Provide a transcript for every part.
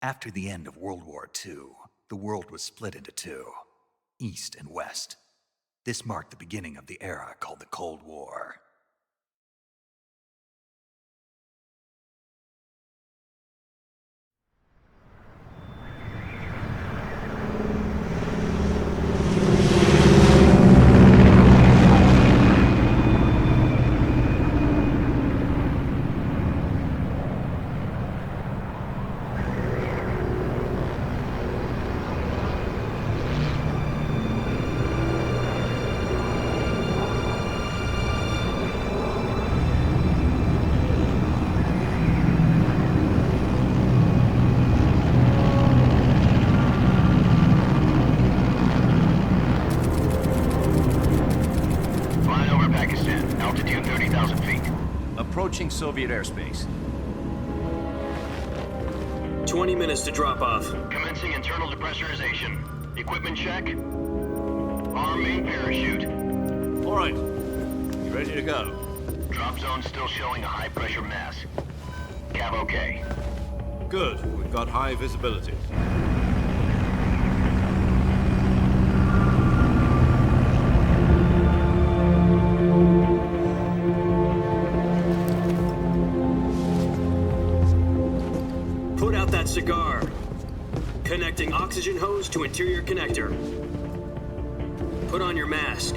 After the end of World War II, the world was split into two, East and West. This marked the beginning of the era called the Cold War. Approaching Soviet airspace. 20 minutes to drop off. Commencing internal depressurization. Equipment check. Arm main parachute. All right. You ready to go? Drop zone still showing a high pressure mass. Cav okay. Good. We've got high visibility. Put out that cigar. Connecting oxygen hose to interior connector. Put on your mask.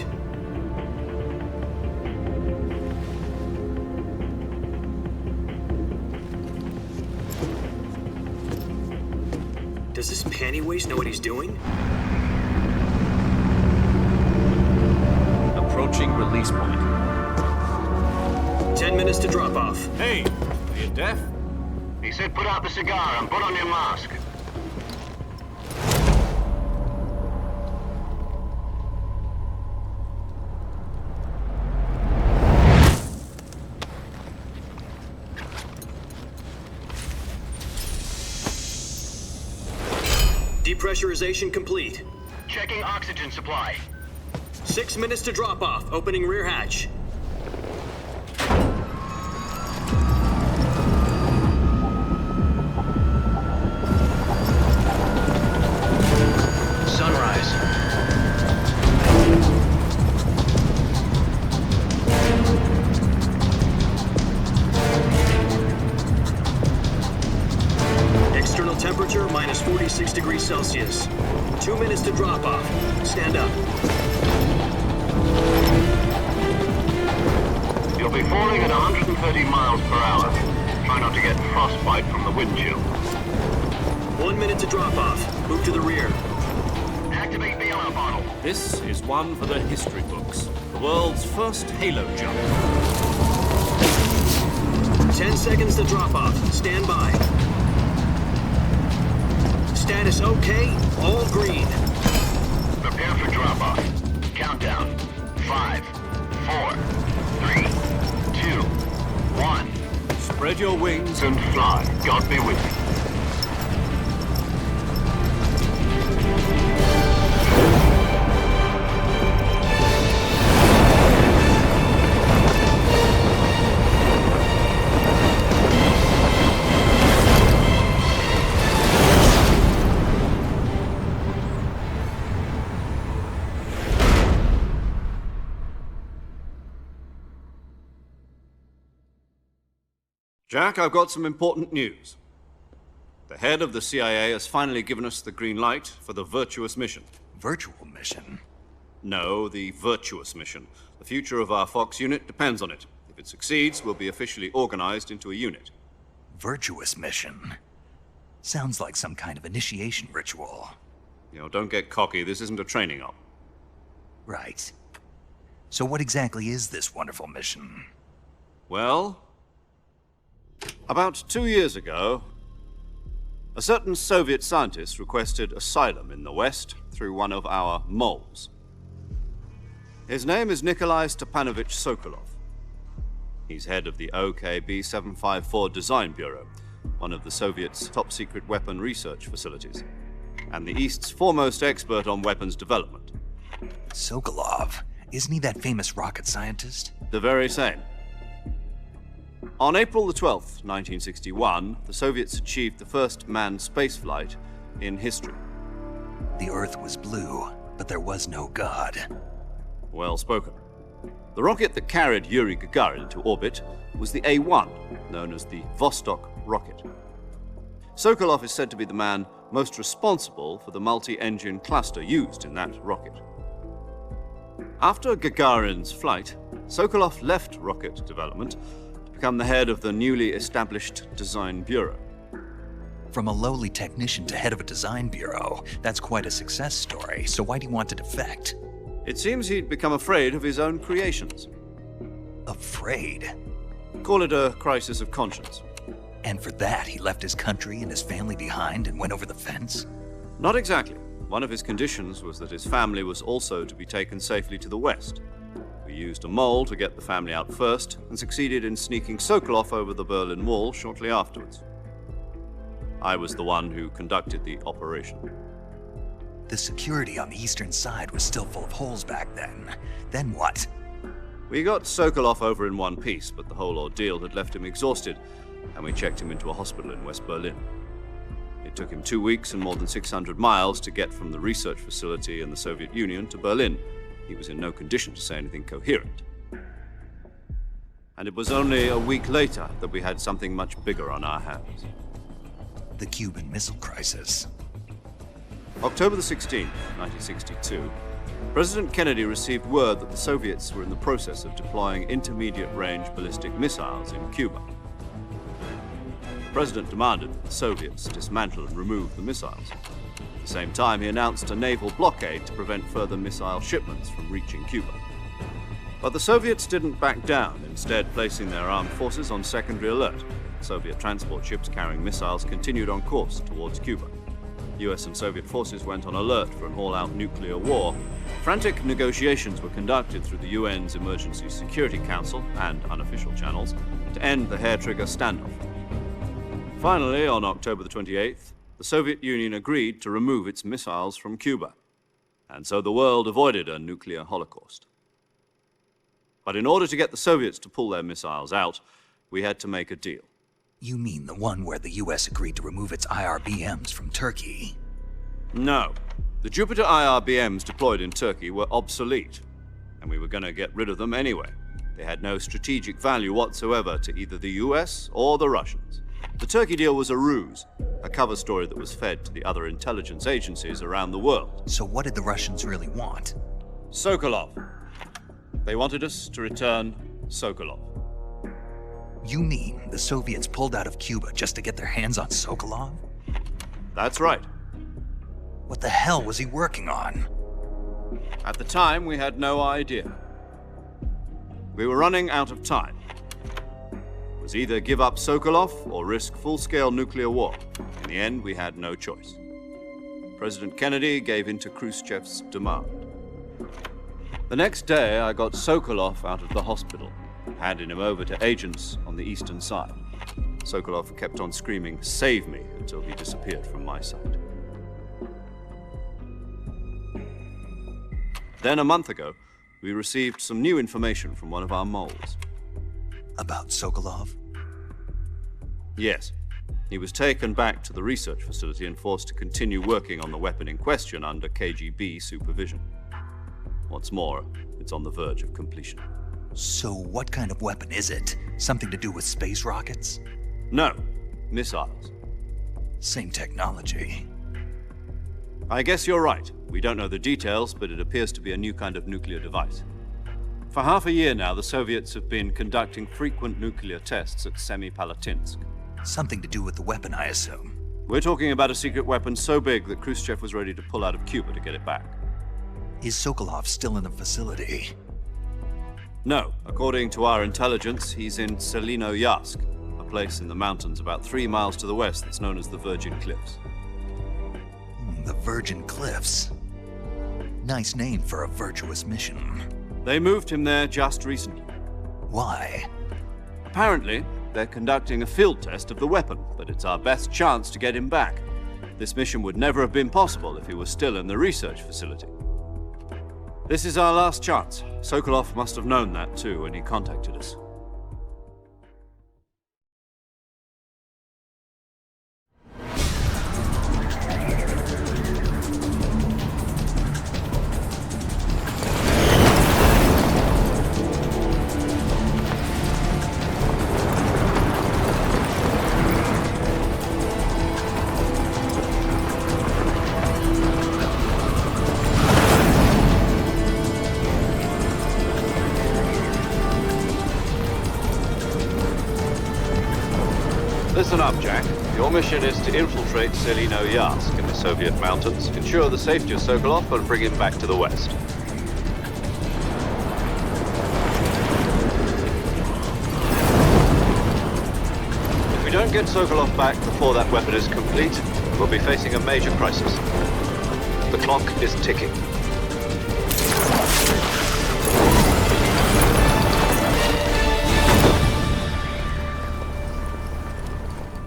Does this panty waste know what he's doing? Approaching release point. 10 minutes to drop off. Hey, are you deaf? He said put out the cigar and put on your mask. Depressurization complete. Checking oxygen supply. 6 minutes to drop off. Opening rear hatch. Sunrise. External temperature minus 46 degrees Celsius. 2 minutes to drop off. Stand up. You'll be falling at 130 miles per hour. Try not to get frostbite from the wind chill. 1 minute to drop off. Move to the rear. Activate the alarm bottle. This is one for the history books. The world's first halo jump. 10 seconds to drop off. Stand by. Status okay. All green. Prepare for drop-off. Countdown. 5, 4, 3, 2, 1. Spread your wings And fly. God be with you. Jack, I've got some important news. The head of the CIA has finally given us the green light for the virtuous mission. Virtual mission? No, the virtuous mission. The future of our Fox unit depends on it. If it succeeds, we'll be officially organized into a unit. Virtuous mission? Sounds like some kind of initiation ritual. You know, don't get cocky. This isn't a training op. Right. So what exactly is this wonderful mission? Well, about 2 years ago, a certain Soviet scientist requested asylum in the West through one of our moles. His name is Nikolai Stepanovich Sokolov. He's head of the OKB 754 Design Bureau, one of the Soviets' top-secret weapon research facilities, and the East's foremost expert on weapons development. Sokolov? Isn't he that famous rocket scientist? The very same. On April the 12th, 1961, the Soviets achieved the first manned spaceflight in history. The Earth was blue, but there was no God. Well spoken. The rocket that carried Yuri Gagarin into orbit was the A-1, known as the Vostok rocket. Sokolov is said to be the man most responsible for the multi-engine cluster used in that rocket. After Gagarin's flight, Sokolov left rocket development to become the head of the newly established Design Bureau. From a lowly technician to head of a design bureau, that's quite a success story, so why'd he want to defect? It seems he'd become afraid of his own creations. Afraid? Call it a crisis of conscience. And for that, he left his country and his family behind and went over the fence? Not exactly. One of his conditions was that his family was also to be taken safely to the west. We used a mole to get the family out first and succeeded in sneaking Sokolov over the Berlin Wall shortly afterwards. I was the one who conducted the operation. The security on the eastern side was still full of holes back then. Then what? We got Sokolov over in one piece, but the whole ordeal had left him exhausted, and we checked him into a hospital in West Berlin. It took him 2 weeks and more than 600 miles to get from the research facility in the Soviet Union to Berlin. He was in no condition to say anything coherent. And it was only a week later that we had something much bigger on our hands. The Cuban Missile Crisis. October the 16th, 1962, President Kennedy received word that the Soviets were in the process of deploying intermediate-range ballistic missiles in Cuba. The President demanded that the Soviets dismantle and remove the missiles. At the same time, he announced a naval blockade to prevent further missile shipments from reaching Cuba. But the Soviets didn't back down, instead placing their armed forces on secondary alert. Soviet transport ships carrying missiles continued on course towards Cuba. US and Soviet forces went on alert for an all-out nuclear war. Frantic negotiations were conducted through the UN's Emergency Security Council and unofficial channels to end the hair-trigger standoff. Finally, on October the 28th, the Soviet Union agreed to remove its missiles from Cuba, and so the world avoided a nuclear holocaust. But in order to get the Soviets to pull their missiles out, we had to make a deal. You mean the one where the US agreed to remove its IRBMs from Turkey? No. The Jupiter IRBMs deployed in Turkey were obsolete, and we were going to get rid of them anyway. They had no strategic value whatsoever to either the US or the Russians. The Turkey deal was a ruse, a cover story that was fed to the other intelligence agencies around the world. So what did the Russians really want? Sokolov. They wanted us to return Sokolov. You mean the Soviets pulled out of Cuba just to get their hands on Sokolov? That's right. What the hell was he working on? At the time, we had no idea. We were running out of time. It was either give up Sokolov or risk full-scale nuclear war. In the end, we had no choice. President Kennedy gave in to Khrushchev's demand. The next day, I got Sokolov out of the hospital, handing him over to agents on the eastern side. Sokolov kept on screaming, "Save me," until he disappeared from my sight. Then a month ago, we received some new information from one of our moles. About Sokolov? Yes. He was taken back to the research facility and forced to continue working on the weapon in question under KGB supervision. What's more, it's on the verge of completion. So what kind of weapon is it? Something to do with space rockets? No, missiles. Same technology. I guess you're right. We don't know the details, but it appears to be a new kind of nuclear device. For half a year now, the Soviets have been conducting frequent nuclear tests at Semipalatinsk. Something to do with the weapon, I assume. We're talking about a secret weapon so big that Khrushchev was ready to pull out of Cuba to get it back. Is Sokolov still in the facility? No. According to our intelligence, he's in Selinoyarsk, a place in the mountains about 3 miles to the west that's known as the Virgin Cliffs. The Virgin Cliffs. Nice name for a virtuous mission. They moved him there just recently. Why? Apparently, they're conducting a field test of the weapon, but it's our best chance to get him back. This mission would never have been possible if he was still in the research facility. This is our last chance. Sokolov must have known that too when he contacted us. Listen up, Jack. Your mission is to infiltrate Selino Yask in the Soviet mountains, ensure the safety of Sokolov, and bring him back to the West. If we don't get Sokolov back before that weapon is complete, we'll be facing a major crisis. The clock is ticking.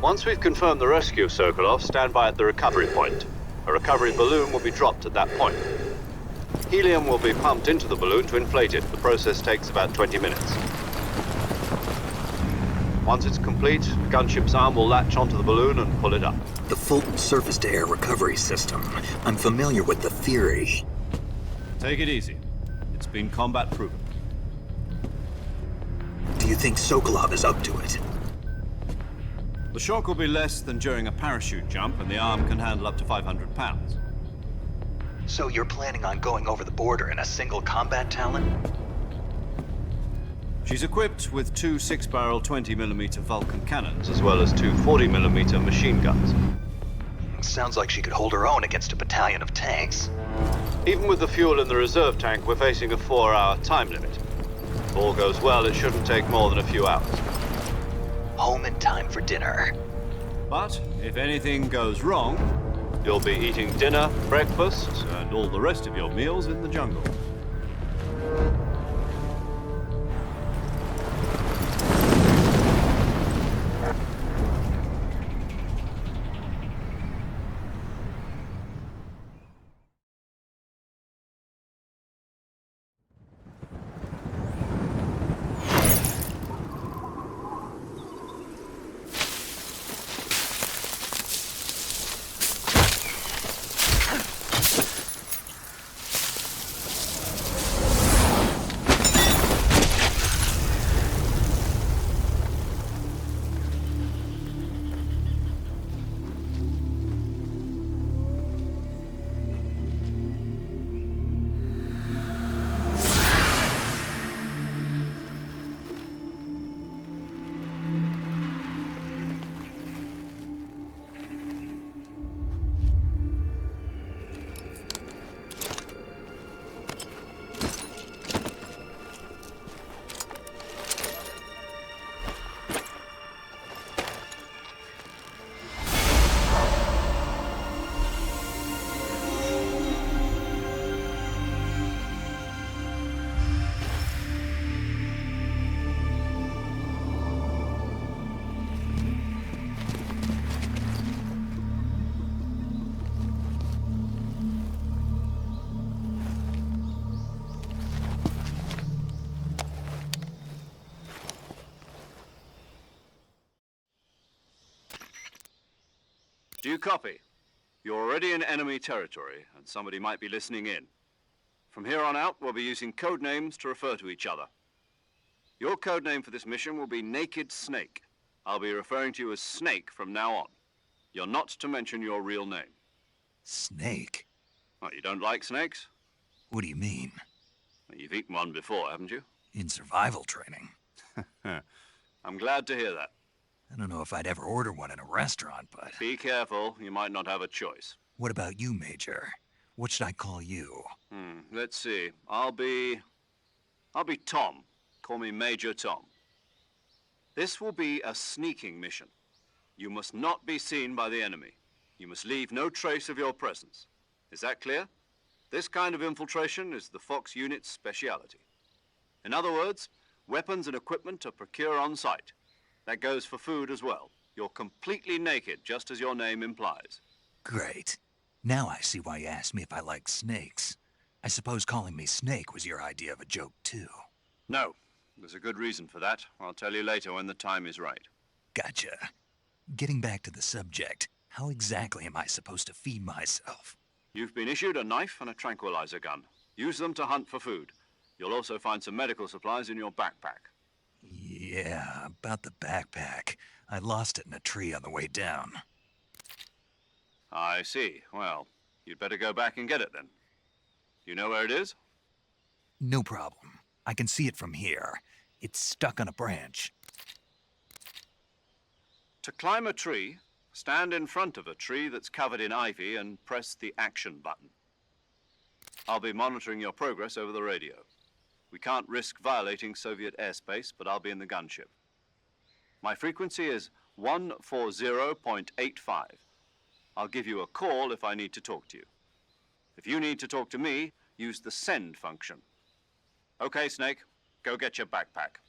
Once we've confirmed the rescue of Sokolov, stand by at the recovery point. A recovery balloon will be dropped at that point. Helium will be pumped into the balloon to inflate it. The process takes about 20 minutes. Once it's complete, the gunship's arm will latch onto the balloon and pull it up. The Fulton surface-to-air recovery system. I'm familiar with the theory. Take it easy. It's been combat proven. Do you think Sokolov is up to it? The shock will be less than during a parachute jump, and the arm can handle up to 500 pounds. So you're planning on going over the border in a single combat Talon? She's equipped with two 6-barrel 20mm Vulcan cannons, as well as two 40mm machine guns. Sounds like she could hold her own against a battalion of tanks. Even with the fuel in the reserve tank, we're facing a 4-hour time limit. If all goes well, it shouldn't take more than a few hours. Home in time for dinner. But if anything goes wrong, you'll be eating dinner, breakfast, and all the rest of your meals in the jungle. Do you copy? You're already in enemy territory, and somebody might be listening in. From here on out, we'll be using code names to refer to each other. Your code name for this mission will be Naked Snake. I'll be referring to you as Snake from now on. You're not to mention your real name. Snake? What, you don't like snakes? What do you mean? Well, you've eaten one before, haven't you? In survival training. I'm glad to hear that. I don't know if I'd ever order one in a restaurant, but... Be careful, you might not have a choice. What about you, Major? What should I call you? Let's see. I'll be Tom. Call me Major Tom. This will be a sneaking mission. You must not be seen by the enemy. You must leave no trace of your presence. Is that clear? This kind of infiltration is the Fox unit's speciality. In other words, weapons and equipment are procured on site. That goes for food as well. You're completely naked, just as your name implies. Great. Now I see why you asked me if I like snakes. I suppose calling me Snake was your idea of a joke, too. No. There's a good reason for that. I'll tell you later when the time is right. Gotcha. Getting back to the subject, how exactly am I supposed to feed myself? You've been issued a knife and a tranquilizer gun. Use them to hunt for food. You'll also find some medical supplies in your backpack. Yeah, about the backpack. I lost it in a tree on the way down. I see. Well, you'd better go back and get it then. You know where it is? No problem. I can see it from here. It's stuck on a branch. To climb a tree, stand in front of a tree that's covered in ivy and press the action button. I'll be monitoring your progress over the radio. We can't risk violating Soviet airspace, but I'll be in the gunship. My frequency is 140.85. I'll give you a call if I need to talk to you. If you need to talk to me, use the send function. Okay, Snake, go get your backpack.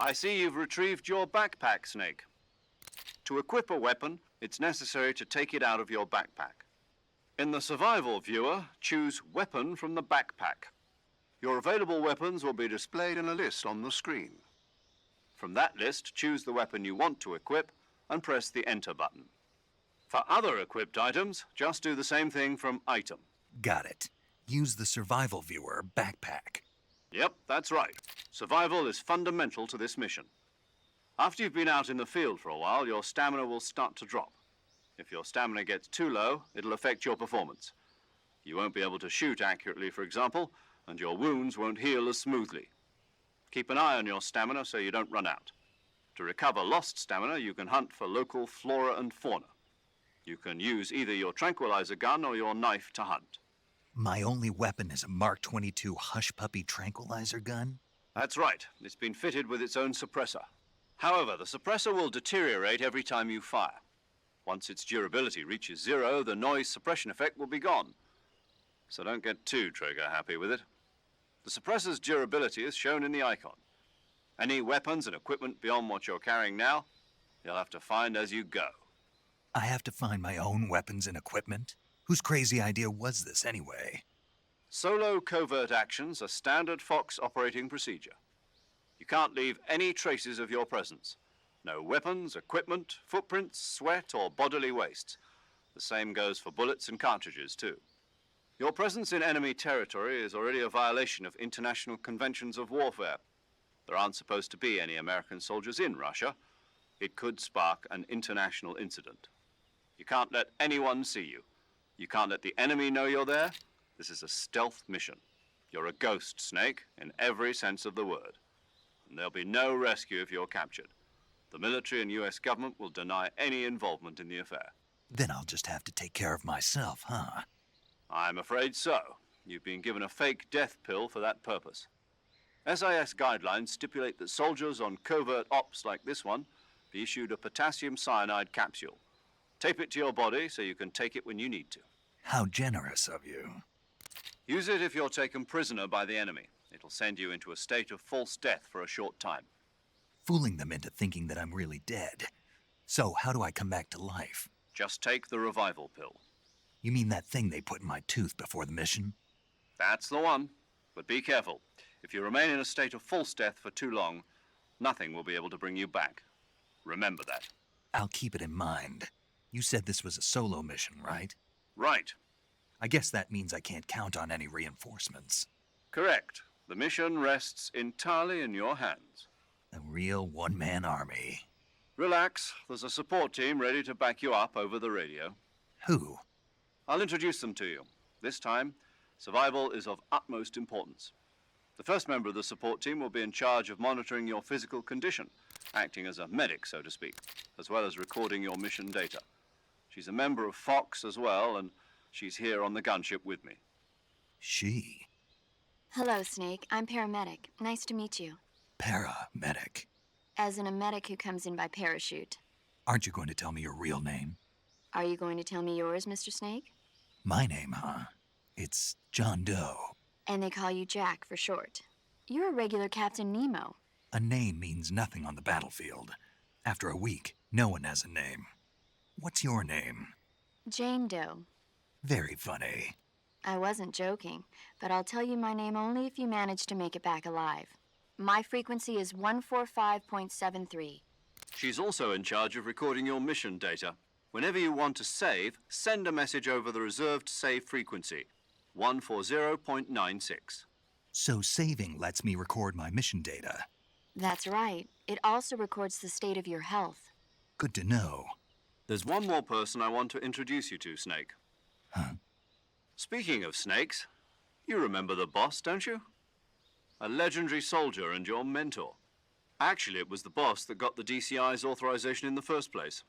I see you've retrieved your backpack, Snake. To equip a weapon, it's necessary to take it out of your backpack. In the survival viewer, choose Weapon from the backpack. Your available weapons will be displayed in a list on the screen. From that list, choose the weapon you want to equip and press the Enter button. For other equipped items, just do the same thing from Item. Got it. Use the survival viewer backpack. Yep, that's right. Survival is fundamental to this mission. After you've been out in the field for a while, your stamina will start to drop. If your stamina gets too low, it'll affect your performance. You won't be able to shoot accurately, for example, and your wounds won't heal as smoothly. Keep an eye on your stamina so you don't run out. To recover lost stamina, you can hunt for local flora and fauna. You can use either your tranquilizer gun or your knife to hunt. My only weapon is a Mark 22 Hush Puppy tranquilizer gun? That's right. It's been fitted with its own suppressor. However, the suppressor will deteriorate every time you fire. Once its durability reaches 0, the noise suppression effect will be gone. So don't get too trigger-happy with it. The suppressor's durability is shown in the icon. Any weapons and equipment beyond what you're carrying now, you'll have to find as you go. I have to find my own weapons and equipment? Whose crazy idea was this anyway? Solo covert actions are standard Fox operating procedure. You can't leave any traces of your presence. No weapons, equipment, footprints, sweat, or bodily wastes. The same goes for bullets and cartridges, too. Your presence in enemy territory is already a violation of international conventions of warfare. There aren't supposed to be any American soldiers in Russia. It could spark an international incident. You can't let anyone see you. You can't let the enemy know you're there. This is a stealth mission. You're a ghost, Snake, in every sense of the word. And there'll be no rescue if you're captured. The military and US government will deny any involvement in the affair. Then I'll just have to take care of myself, huh? I'm afraid so. You've been given a fake death pill for that purpose. SIS guidelines stipulate that soldiers on covert ops like this one be issued a potassium cyanide capsule. Tape it to your body so you can take it when you need to. How generous of you. Use it if you're taken prisoner by the enemy. It'll send you into a state of false death for a short time. Fooling them into thinking that I'm really dead. So how do I come back to life? Just take the revival pill. You mean that thing they put in my tooth before the mission? That's the one. But be careful. If you remain in a state of false death for too long, Nothing will be able to bring you back. Remember that. I'll keep it in mind. You said this was a solo mission, right? Right. I guess that means I can't count on any reinforcements. Correct. The mission rests entirely in your hands. A real one-man army. Relax. There's a support team ready to back you up over the radio. Who? I'll introduce them to you. This time, survival is of utmost importance. The first member of the support team will be in charge of monitoring your physical condition, acting as a medic, so to speak, as well as recording your mission data. She's a member of Fox as well, and she's here on the gunship with me. She? Hello, Snake. I'm paramedic. Nice to meet you. Paramedic. As in a medic who comes in by parachute. Aren't you going to tell me your real name? Are you going to tell me yours, Mr. Snake? My name, huh? It's John Doe. And they call you Jack for short. You're a regular Captain Nemo. A name means nothing on the battlefield. After a week, no one has a name. What's your name? Jane Doe. Very funny. I wasn't joking, but I'll tell you my name only if you manage to make it back alive. My frequency is 145.73. She's also in charge of recording your mission data. Whenever you want to save, send a message over the reserved save frequency, 140.96. So saving lets me record my mission data. That's right. It also records the state of your health. Good to know. There's one more person I want to introduce you to, Snake. Huh? Speaking of snakes, you remember the boss, don't you? A legendary soldier and your mentor. Actually, it was the boss that got the DCI's authorization in the first place.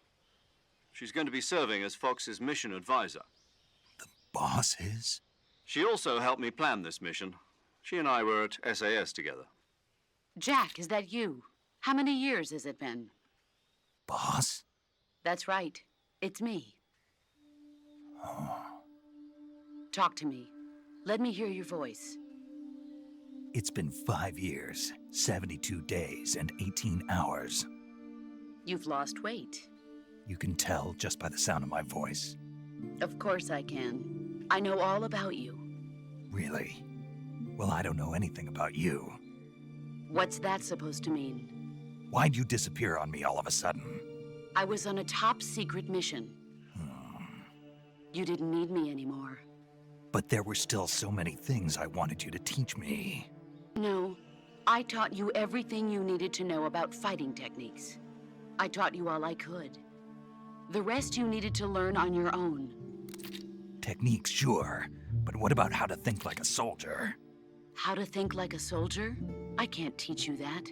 She's going to be serving as Fox's mission advisor. The boss is? She also helped me plan this mission. She and I were at SAS together. Jack, is that you? How many years has it been? Boss? That's right. It's me. Oh. Talk to me. Let me hear your voice. It's been 5 years, 72 days, and 18 hours. You've lost weight. You can tell just by the sound of my voice. Of course I can. I know all about you. Really? Well, I don't know anything about you. What's that supposed to mean? Why'd you disappear on me all of a sudden? I was on a top-secret mission. You didn't need me anymore. But there were still so many things I wanted you to teach me. No, I taught you everything you needed to know about fighting techniques. I taught you all I could. The rest you needed to learn on your own. Techniques, sure. But what about how to think like a soldier? How to think like a soldier? I can't teach you that.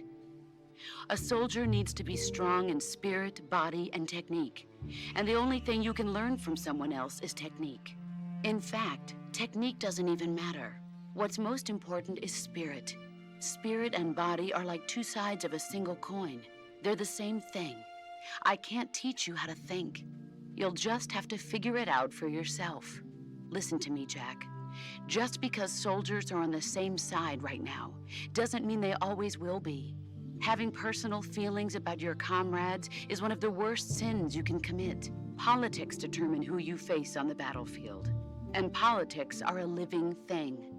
A soldier needs to be strong in spirit, body, and technique. And the only thing you can learn from someone else is technique. In fact, technique doesn't even matter. What's most important is spirit. Spirit and body are like two sides of a single coin. They're the same thing. I can't teach you how to think. You'll just have to figure it out for yourself. Listen to me, Jack. Just because soldiers are on the same side right now doesn't mean they always will be. Having personal feelings about your comrades is one of the worst sins you can commit. Politics determine who you face on the battlefield. And politics are a living thing.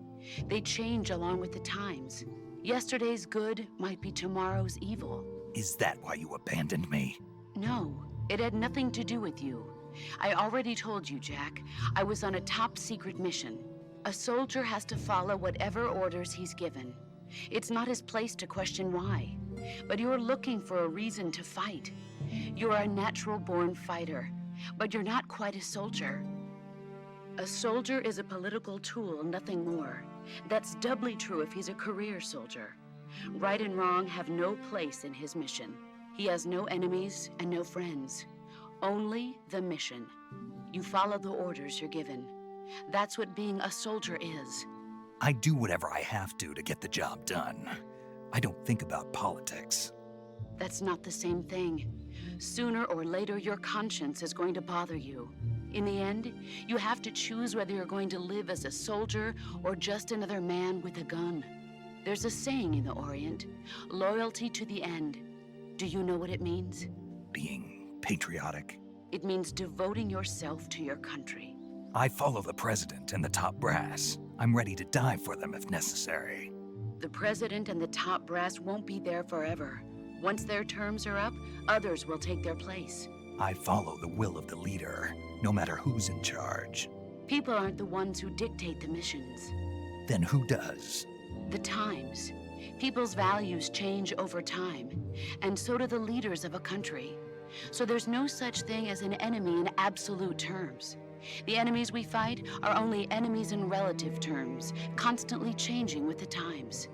They change along with the times. Yesterday's good might be tomorrow's evil. Is that why you abandoned me? No, it had nothing to do with you. I already told you, Jack. I was on a top-secret mission. A soldier has to follow whatever orders he's given. It's not his place to question why. But you're looking for a reason to fight. You're a natural-born fighter, but you're not quite a soldier. A soldier is a political tool, nothing more. That's doubly true if he's a career soldier. Right and wrong have no place in his mission. He has no enemies and no friends. Only the mission. You follow the orders you're given. That's what being a soldier is. I do whatever I have to get the job done. I don't think about politics. That's not the same thing. Sooner or later, your conscience is going to bother you. In the end, you have to choose whether you're going to live as a soldier or just another man with a gun. There's a saying in the Orient, loyalty to the end. Do you know what it means? Being patriotic. It means devoting yourself to your country. I follow the president and the top brass. I'm ready to die for them if necessary. The president and the top brass won't be there forever. Once their terms are up, others will take their place. I follow the will of the leader, no matter who's in charge. People aren't the ones who dictate the missions. Then who does? The times. People's values change over time, and so do the leaders of a country. So there's no such thing as an enemy in absolute terms. The enemies we fight are only enemies in relative terms, constantly changing with the times.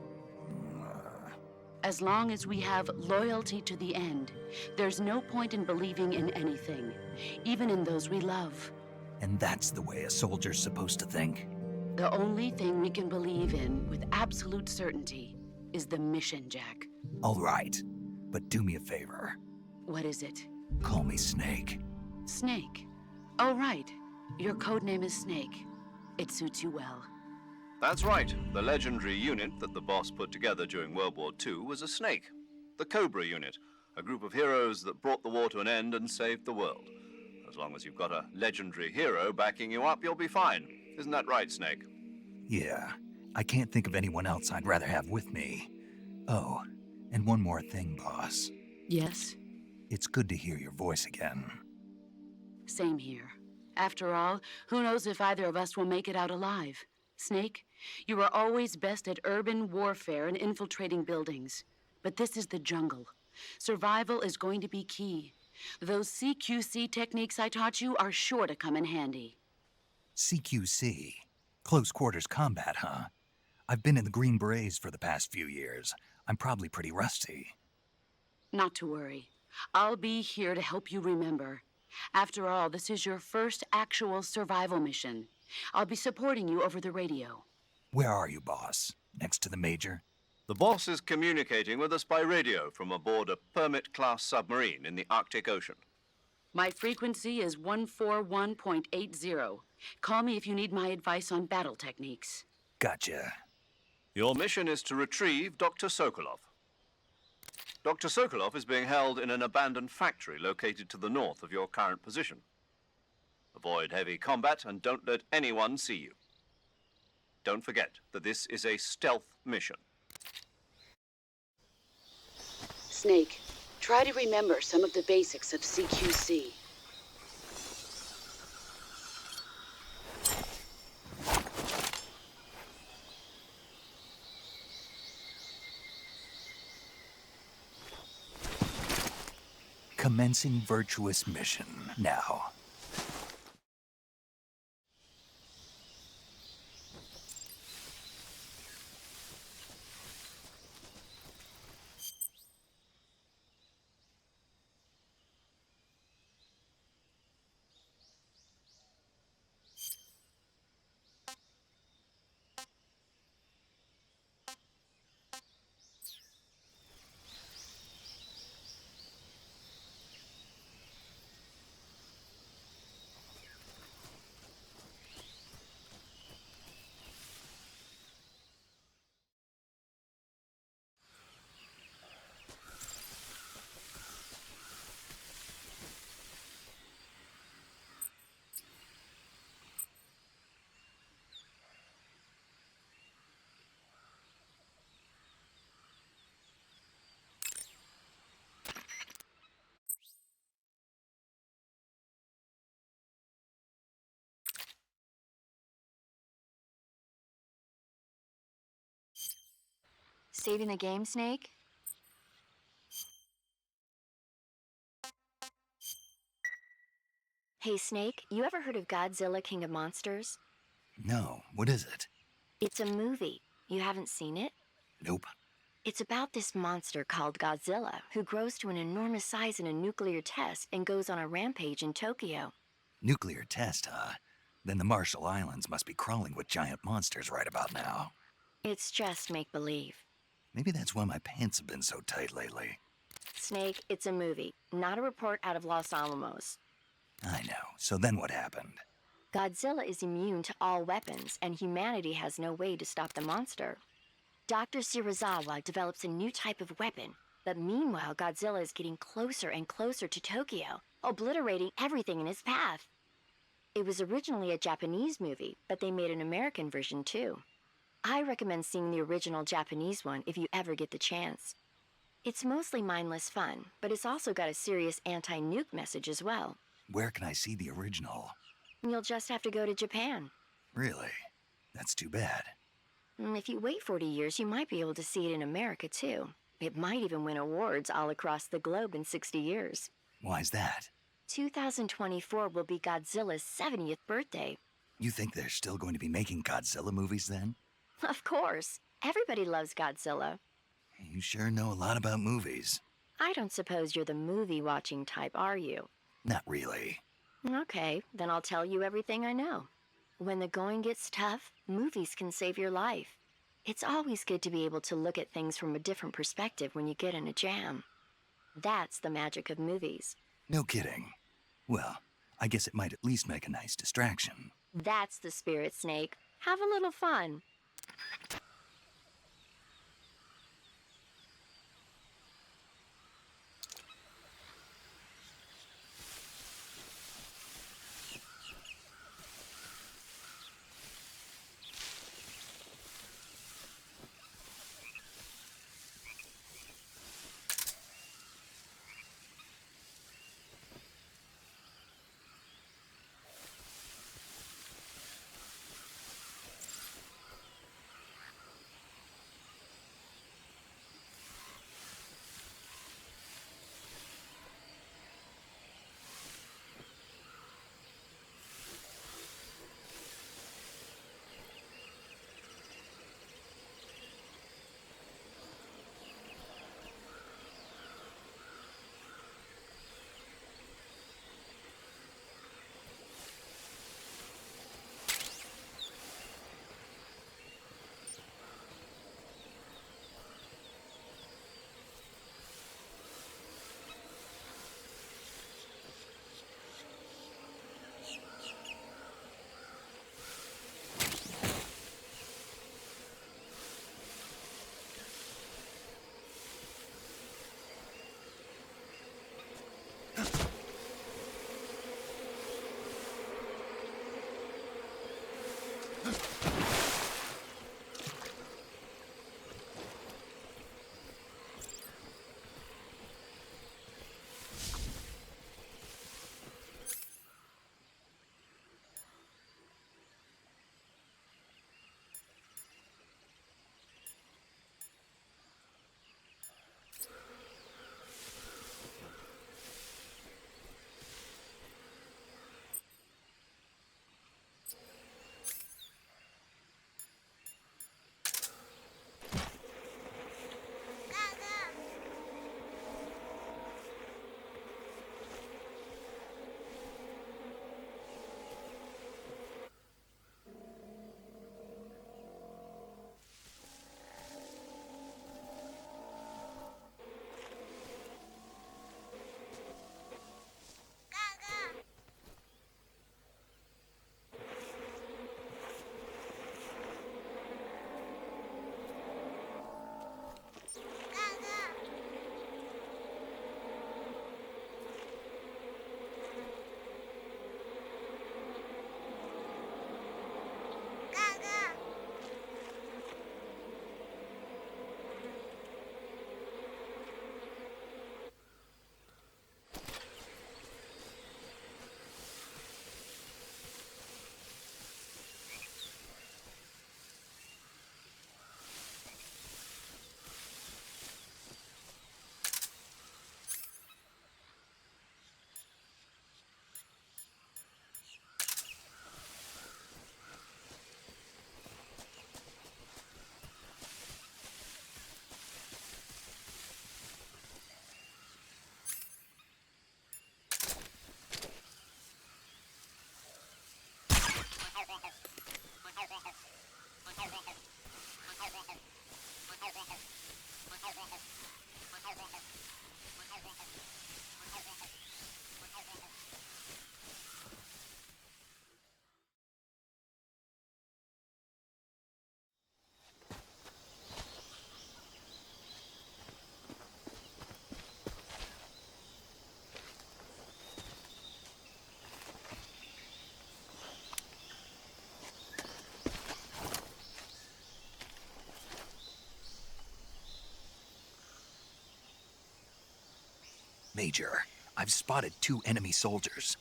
As long as we have loyalty to the end, there's no point in believing in anything, even in those we love. And that's the way a soldier's supposed to think? The only thing we can believe in with absolute certainty is the mission, Jack. All right, but do me a favor. What is it? Call me Snake. Snake. Oh, right. Your codename is Snake. It suits you well. That's right. The legendary unit that the boss put together during World War II was a snake. The Cobra unit, a group of heroes that brought the war to an end and saved the world. As long as you've got a legendary hero backing you up, you'll be fine. Isn't that right, Snake? Yeah, I can't think of anyone else I'd rather have with me. Oh, and one more thing, boss. Yes? It's good to hear your voice again. Same here. After all, who knows if either of us will make it out alive? Snake, you are always best at urban warfare and infiltrating buildings. But this is the jungle. Survival is going to be key. Those CQC techniques I taught you are sure to come in handy. CQC? Close quarters combat, huh? I've been in the Green Berets for the past few years. I'm probably pretty rusty. Not to worry. I'll be here to help you remember. After all, this is your first actual survival mission. I'll be supporting you over the radio. Where are you, boss? Next to the Major? The boss is communicating with us by radio from aboard a Permit-class submarine in the Arctic Ocean. My frequency is 141.80. Call me if you need my advice on battle techniques. Gotcha. Your mission is to retrieve Dr. Sokolov. Dr. Sokolov is being held in an abandoned factory located to the north of your current position. Avoid heavy combat and don't let anyone see you. Don't forget that this is a stealth mission. Snake, try to remember some of the basics of CQC. Commencing virtuous mission now. Saving the game, Snake? Hey, Snake, you ever heard of Godzilla, King of Monsters? No, what is it? It's a movie. You haven't seen it? Nope. It's about this monster called Godzilla, who grows to an enormous size in a nuclear test and goes on a rampage in Tokyo. Nuclear test, huh? Then the Marshall Islands must be crawling with giant monsters right about now. It's just make-believe. Maybe that's why my pants have been so tight lately. Snake, it's a movie, not a report out of Los Alamos. I know. So then what happened? Godzilla is immune to all weapons, and humanity has no way to stop the monster. Dr. Shirazawa develops a new type of weapon, but meanwhile Godzilla is getting closer and closer to Tokyo, obliterating everything in his path. It was originally a Japanese movie, but they made an American version too. I recommend seeing the original Japanese one if you ever get the chance. It's mostly mindless fun, but it's also got a serious anti-nuke message as well. Where can I see the original? You'll just have to go to Japan. Really? That's too bad. If you wait 40 years, you might be able to see it in America, too. It might even win awards all across the globe in 60 years. Why's that? 2024 will be Godzilla's 70th birthday. You think they're still going to be making Godzilla movies then? Of course. Everybody loves Godzilla. You sure know a lot about movies. I don't suppose you're the movie-watching type, are you? Not really. Okay, then I'll tell you everything I know. When the going gets tough, movies can save your life. It's always good to be able to look at things from a different perspective when you get in a jam. That's the magic of movies. No kidding. Well, I guess it might at least make a nice distraction. That's the spirit, Snake. Have a little fun. Major, I've spotted 2 enemy soldiers.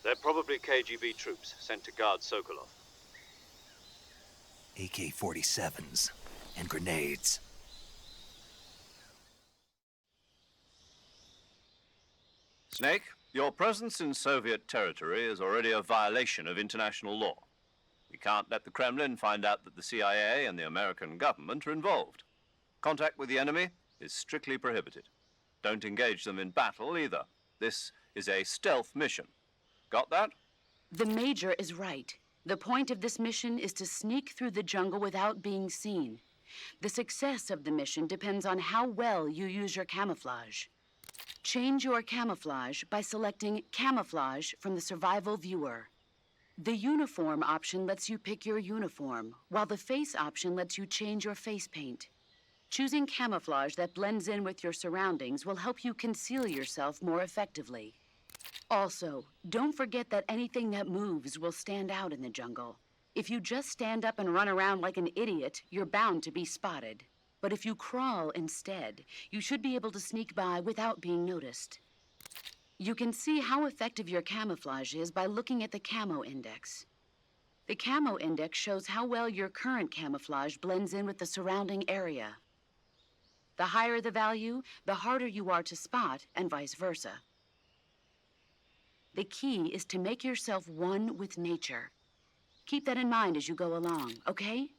They're probably KGB troops sent to guard Sokolov. AK-47s and grenades. Snake, your presence in Soviet territory is already a violation of international law. We can't let the Kremlin find out that the CIA and the American government are involved. Contact with the enemy is strictly prohibited. Don't engage them in battle either. This is a stealth mission. Got that? The Major is right. The point of this mission is to sneak through the jungle without being seen. The success of the mission depends on how well you use your camouflage. Change your camouflage by selecting Camouflage from the Survival Viewer. The Uniform option lets you pick your uniform, while the Face option lets you change your face paint. Choosing camouflage that blends in with your surroundings will help you conceal yourself more effectively. Also, don't forget that anything that moves will stand out in the jungle. If you just stand up and run around like an idiot, you're bound to be spotted. But if you crawl instead, you should be able to sneak by without being noticed. You can see how effective your camouflage is by looking at the Camo Index. The Camo Index shows how well your current camouflage blends in with the surrounding area. The higher the value, the harder you are to spot, and vice versa. The key is to make yourself one with nature. Keep that in mind as you go along, okay?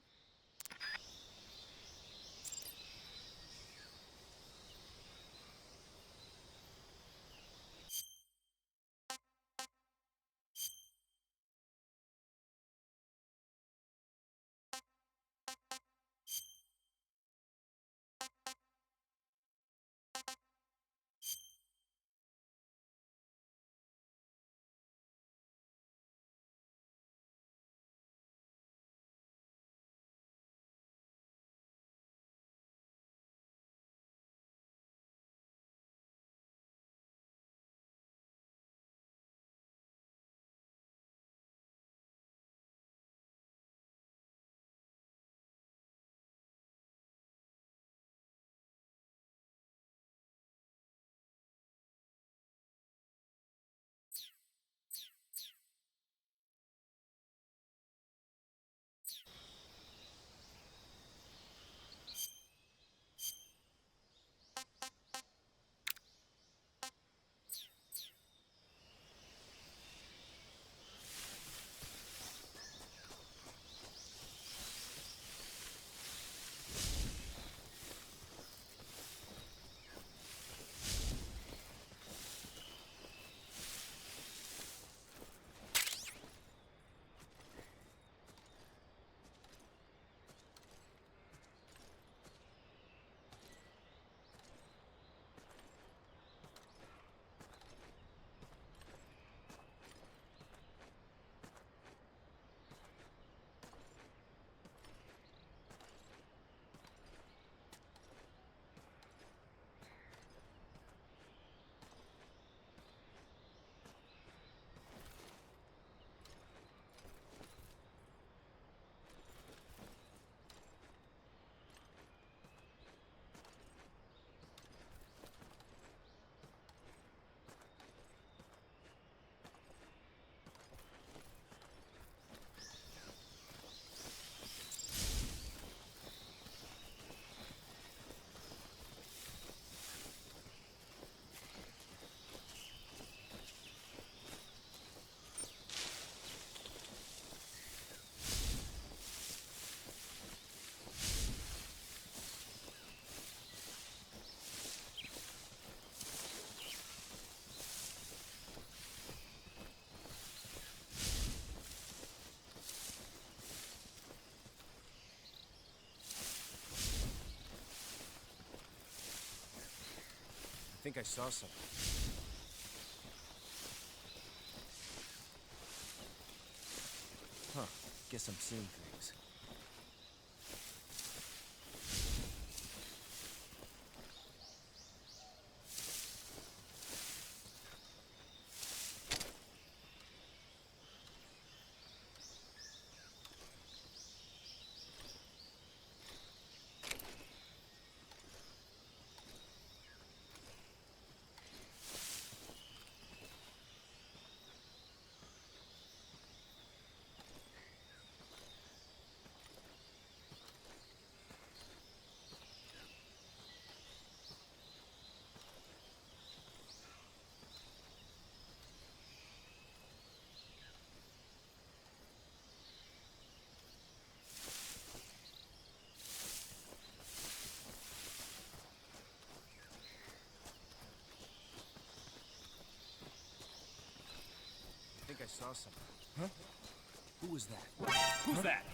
I think I saw something. Huh. Guess I'm seeing things. I saw something. Huh? Who was that? Who's that?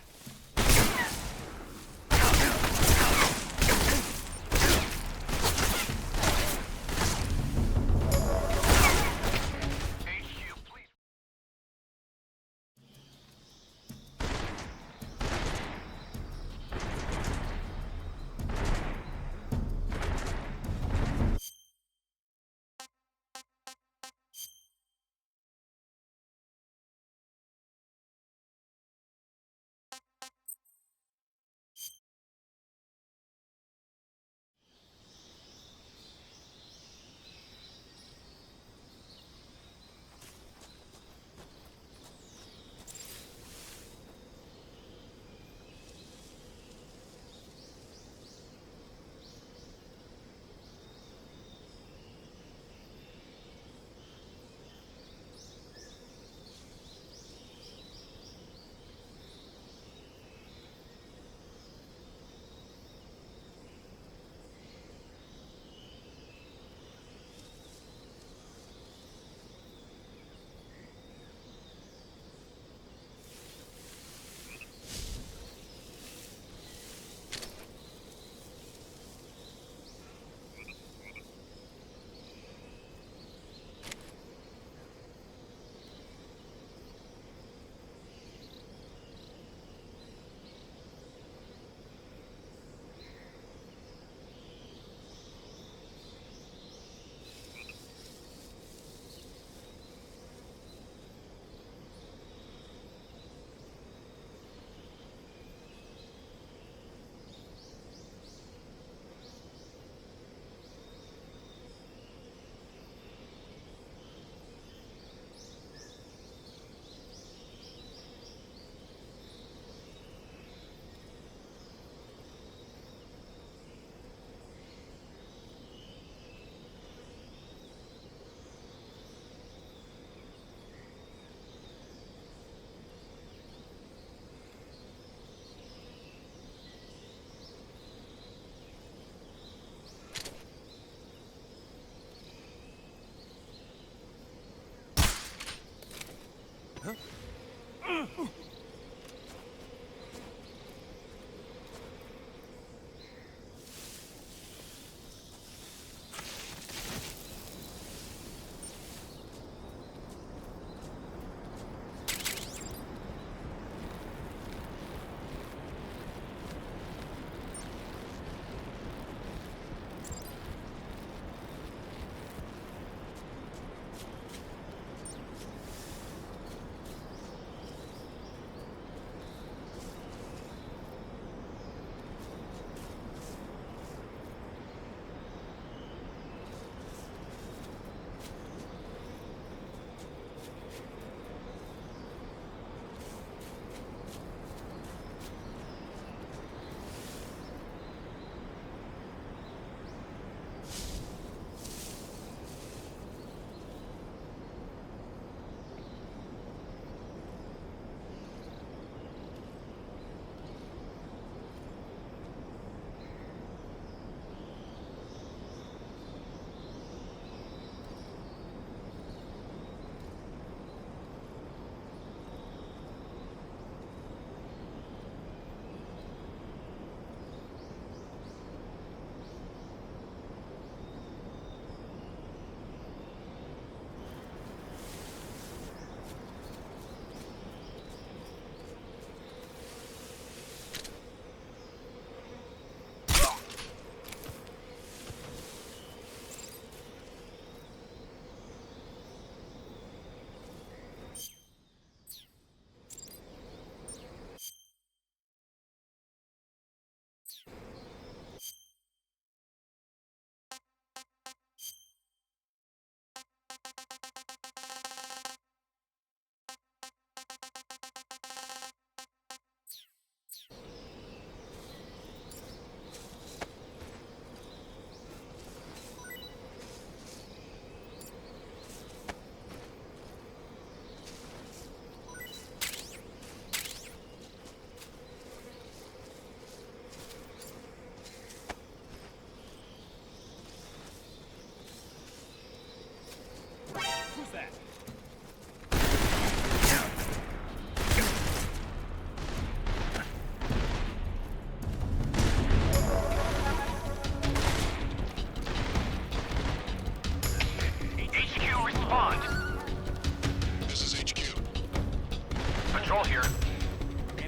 Patrol here.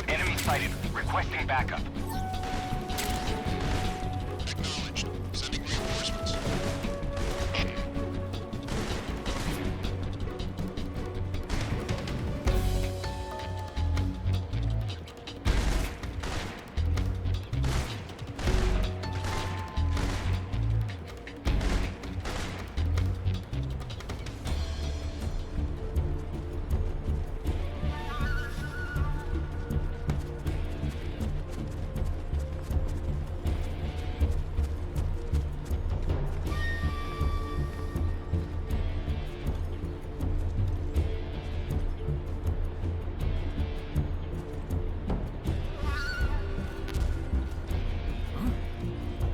Enemy sighted. Requesting backup. Acknowledged. Sending reinforcements.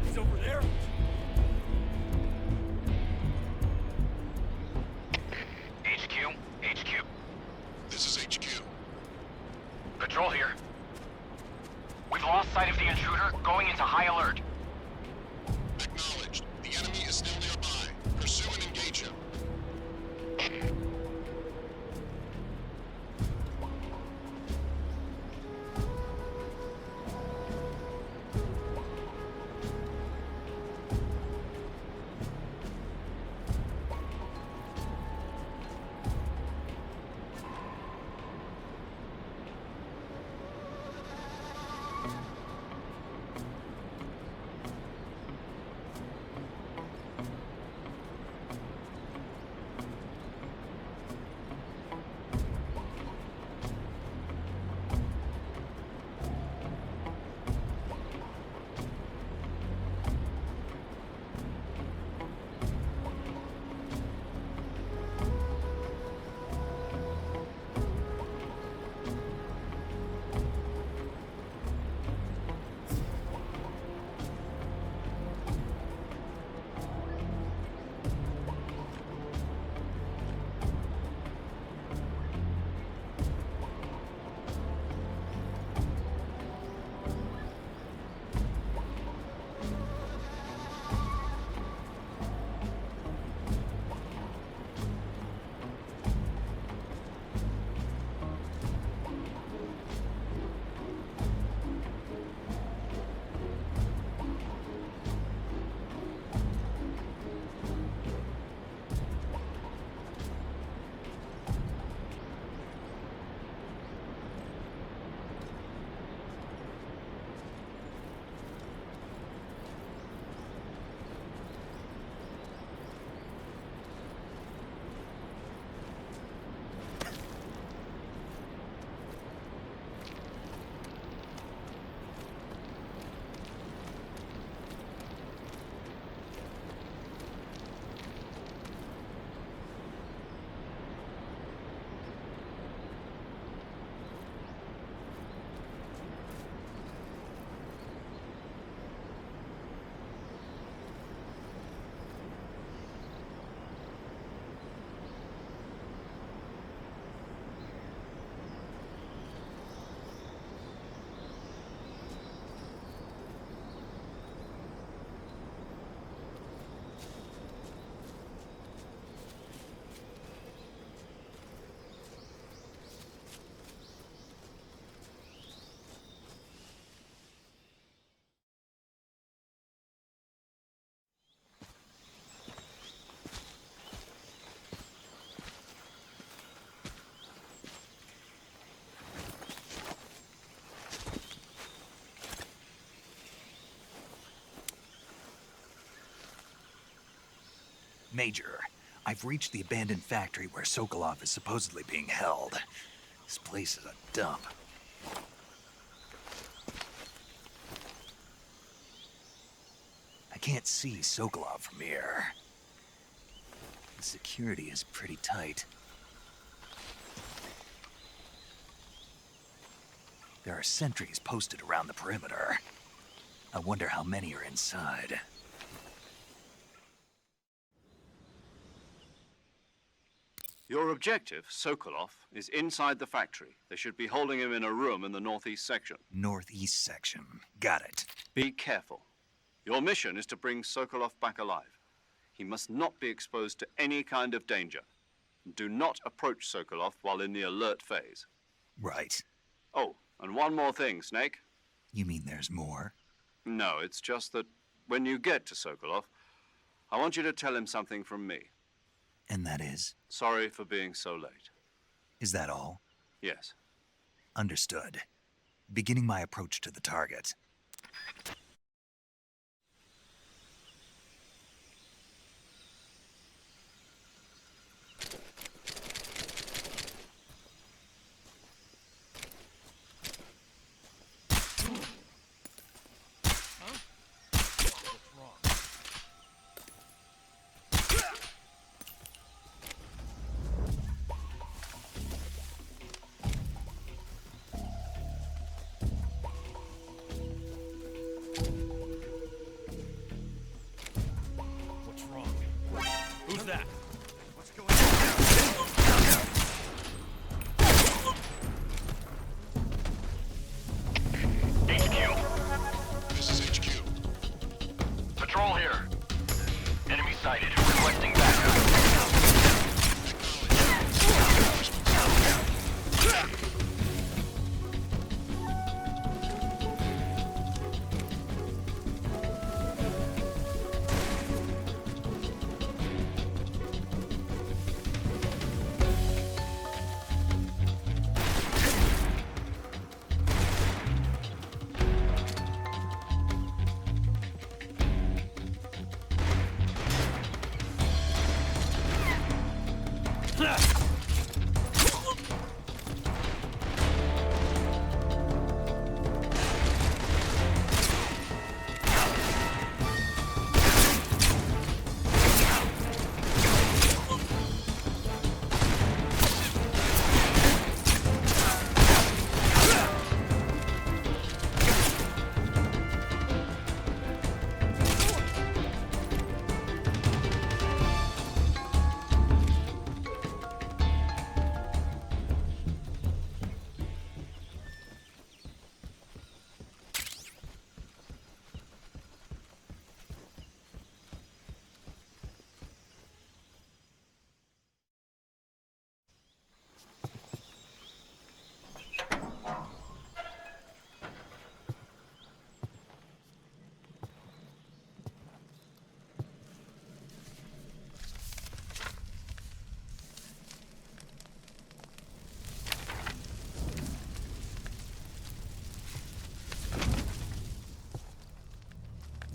He's over there? HQ. This is HQ. Patrol here. We've lost sight of the intruder, going into high alert. Acknowledged. The enemy is still nearby. Pursue and engage him. Major, I've reached the abandoned factory where Sokolov is supposedly being held. This place is a dump. I can't see Sokolov from here. The security is pretty tight. There are sentries posted around the perimeter. I wonder how many are inside. Your objective, Sokolov, is inside the factory. They should be holding him in a room in the northeast section. Northeast section. Got it. Be careful. Your mission is to bring Sokolov back alive. He must not be exposed to any kind of danger. Do not approach Sokolov while in the alert phase. Right. Oh, and one more thing, Snake. You mean there's more? No, it's just that when you get to Sokolov, I want you to tell him something from me. And that is? Sorry for being so late. Is that all? Yes. Understood. Beginning my approach to the target. Who's that? What's going on? HQ. This is HQ. Patrol here. Enemy sighted. Requesting backup.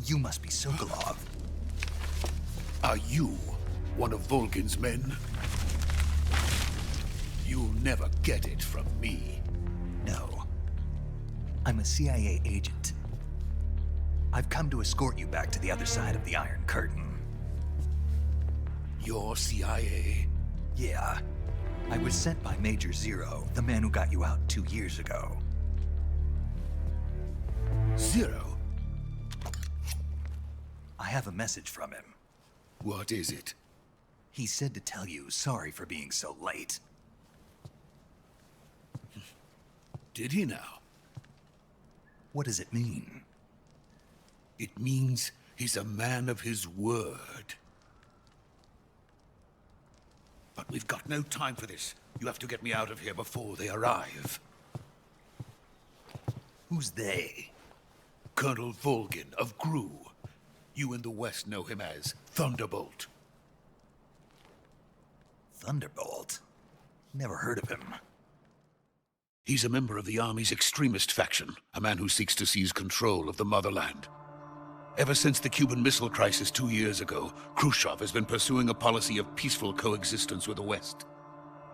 You must be Sokolov. Are you one of Volgin's men? You'll never get it from me. No. I'm a CIA agent. I've come to escort you back to the other side of the Iron Curtain. You're CIA? Yeah. I was sent by Major Zero, the man who got you out 2 years ago. Zero? I have a message from him. What is it? He said to tell you sorry for being so late. Did he now? What does it mean? It means he's a man of his word. But we've got no time for this. You have to get me out of here before they arrive. Who's they? Colonel Volgin of GRU. You in the West know him as Thunderbolt. Thunderbolt? Never heard of him. He's a member of the Army's extremist faction, a man who seeks to seize control of the motherland. Ever since the Cuban Missile Crisis 2 years ago, Khrushchev has been pursuing a policy of peaceful coexistence with the West.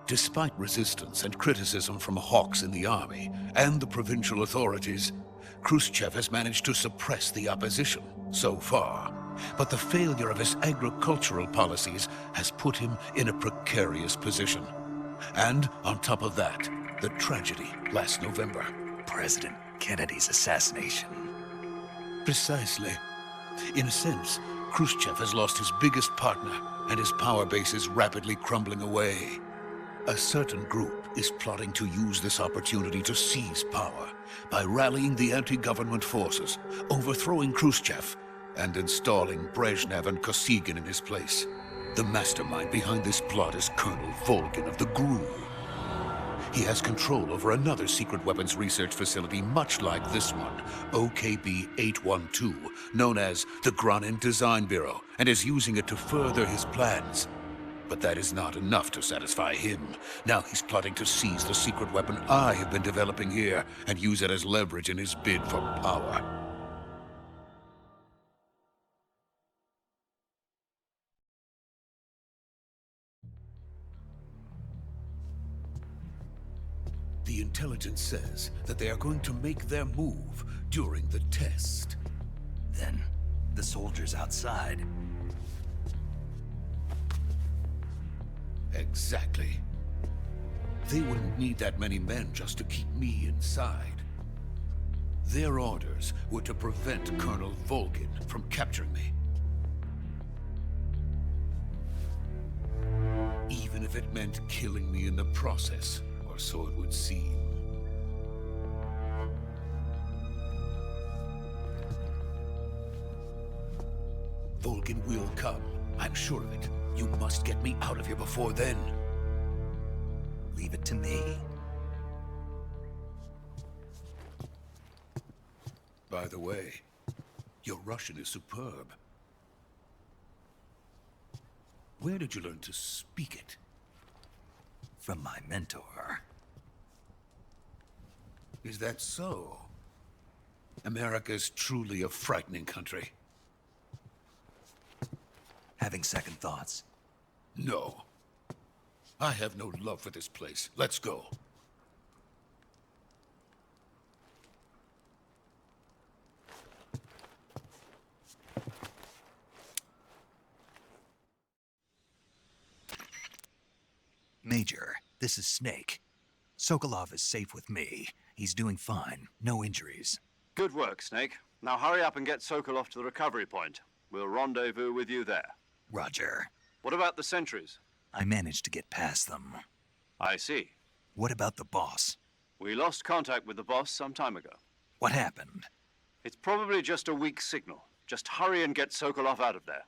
Despite resistance and criticism from hawks in the army and the provincial authorities, Khrushchev has managed to suppress the opposition so far. But the failure of his agricultural policies has put him in a precarious position. And on top of that, the tragedy last November. President Kennedy's assassination. Precisely. In a sense, Khrushchev has lost his biggest partner, and his power base is rapidly crumbling away. A certain group is plotting to use this opportunity to seize power by rallying the anti-government forces, overthrowing Khrushchev, and installing Brezhnev and Kosygin in his place. The mastermind behind this plot is Colonel Volgin of the GRU. He has control over another secret weapons research facility much like this one, OKB-812, known as the Granin Design Bureau, and is using it to further his plans. But that is not enough to satisfy him. Now he's plotting to seize the secret weapon I have been developing here and use it as leverage in his bid for power. The intelligence says that they are going to make their move during the test. Then, the soldiers outside. Exactly. They wouldn't need that many men just to keep me inside. Their orders were to prevent Colonel Volgin from capturing me. Even if it meant killing me in the process, or so it would seem. Volgin will come. I'm sure of it. You must get me out of here before then. Leave it to me. By the way, your Russian is superb. Where did you learn to speak it? From my mentor. Is that so? America's truly a frightening country. Having second thoughts? No. I have no love for this place. Let's go. Major, this is Snake. Sokolov is safe with me. He's doing fine. No injuries. Good work, Snake. Now hurry up and get Sokolov to the recovery point. We'll rendezvous with you there. Roger. What about the sentries? I managed to get past them. I see. What about the boss? We lost contact with the boss some time ago. What happened? It's probably just a weak signal. Just hurry and get Sokolov out of there.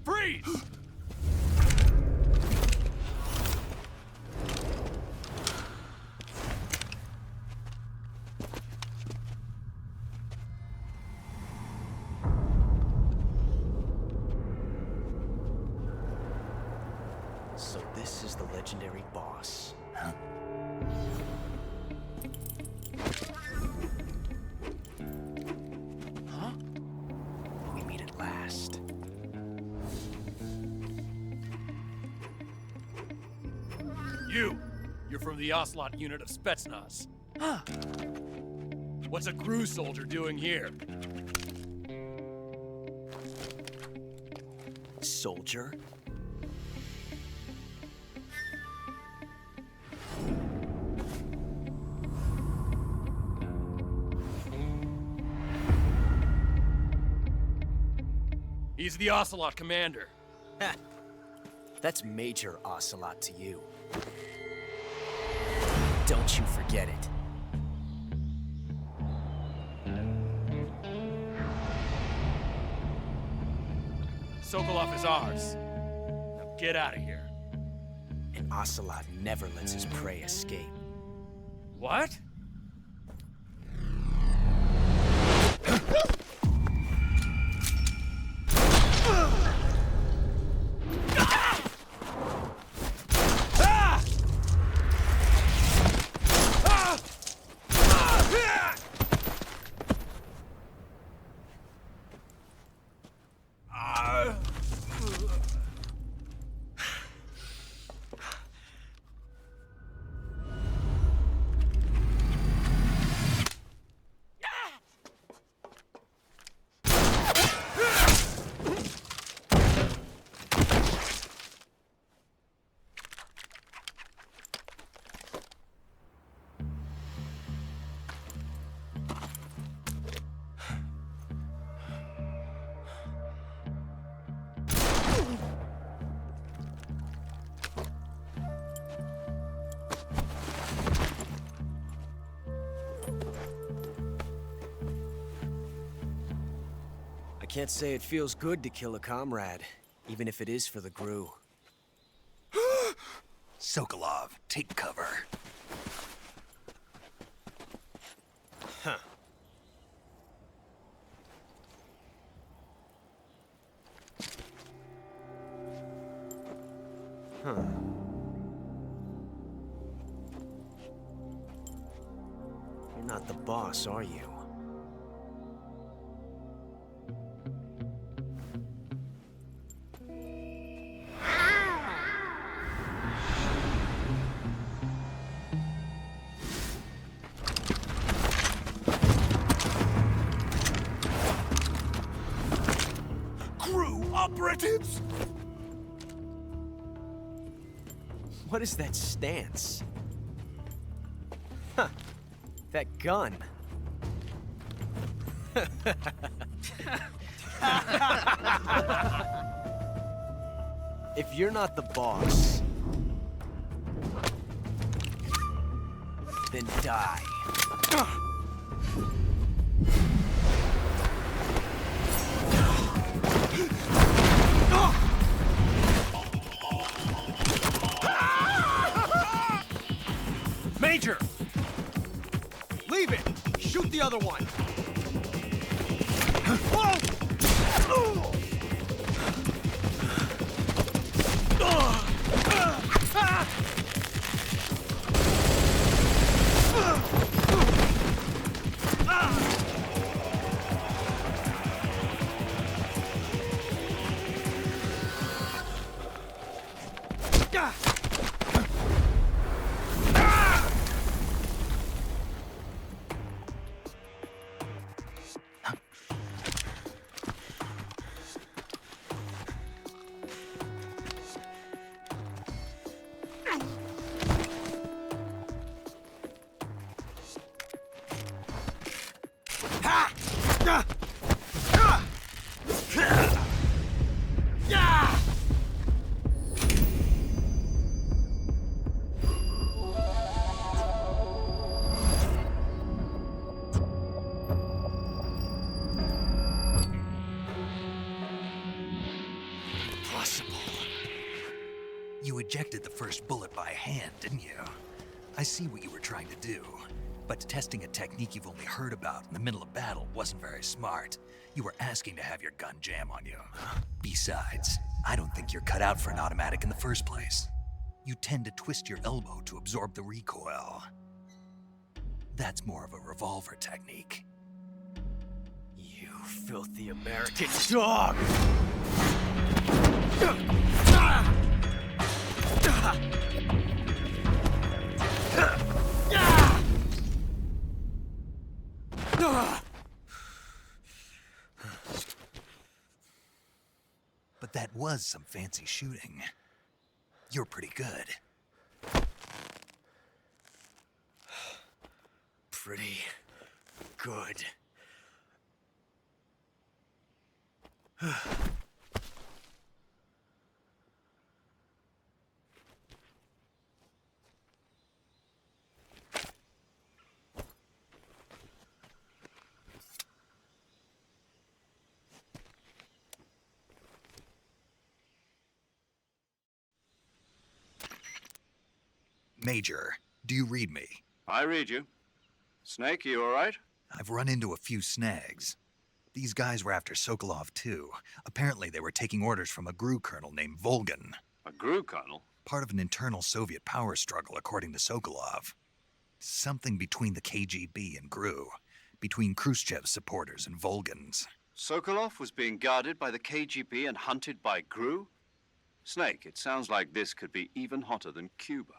Freeze! So this is the legendary boss. Huh? Huh? We meet at last. You're from the Ocelot unit of Spetsnaz. Huh. What's a crew soldier doing here? Soldier? He's the Ocelot commander. Ha! That's Major Ocelot to you. Don't you forget it. Sokolov is ours. Now get out of here. And Ocelot never lets his prey escape. What? I can't say it feels good to kill a comrade, even if it is for the GRU. Sokolov, take cover. Huh. Huh. You're not the boss, are you? Operatives? What is that stance? Huh. That gun. If you're not the boss, then die. Major! Leave it! Shoot the other one! You ejected the first bullet by hand, didn't you? I see what you were trying to do. But testing a technique you've only heard about in the middle of battle wasn't very smart. You were asking to have your gun jam on you. Besides, I don't think you're cut out for an automatic in the first place. You tend to twist your elbow to absorb the recoil. That's more of a revolver technique. You filthy American dog! But that was some fancy shooting. You're pretty good. Pretty good. Major, do you read me? I read you. Snake, you all right? I've run into a few snags. These guys were after Sokolov too. Apparently they were taking orders from a GRU colonel named Volgin. A GRU colonel? Part of an internal Soviet power struggle, according to Sokolov. Something between the KGB and GRU. Between Khrushchev's supporters and Volgin's. Sokolov was being guarded by the KGB and hunted by GRU? Snake, it sounds like this could be even hotter than Cuba.